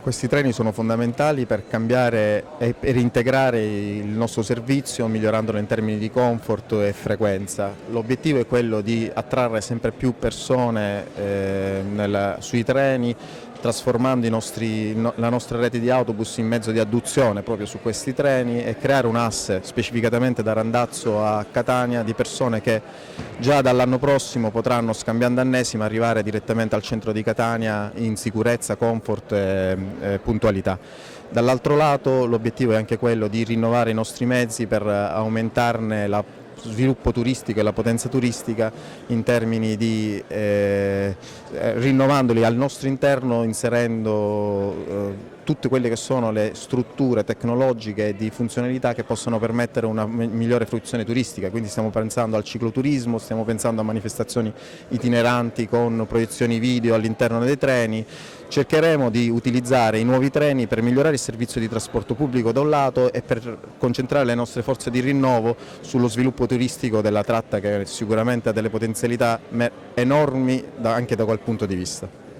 Questi treni sono fondamentali per cambiare e per integrare il nostro servizio migliorandolo in termini di comfort e frequenza. L'obiettivo è quello di attrarre sempre più persone sui treni, trasformando la nostra rete di autobus in mezzo di adduzione proprio su questi treni e creare un asse specificatamente da Randazzo a Catania di persone che già dall'anno prossimo potranno, scambiando annesima, arrivare direttamente al centro di Catania in sicurezza, comfort e puntualità. Dall'altro lato l'obiettivo è anche quello di rinnovare i nostri mezzi per aumentarne la sviluppo turistico e la potenza turistica in termini di rinnovandoli al nostro interno, inserendo tutte quelle che sono le strutture tecnologiche e di funzionalità che possono permettere una migliore fruizione turistica. Quindi stiamo pensando al cicloturismo, stiamo pensando a manifestazioni itineranti con proiezioni video all'interno dei treni. Cercheremo di utilizzare i nuovi treni per migliorare il servizio di trasporto pubblico da un lato e per concentrare le nostre forze di rinnovo sullo sviluppo turistico della tratta, che sicuramente ha delle potenzialità enormi anche da quel punto di vista.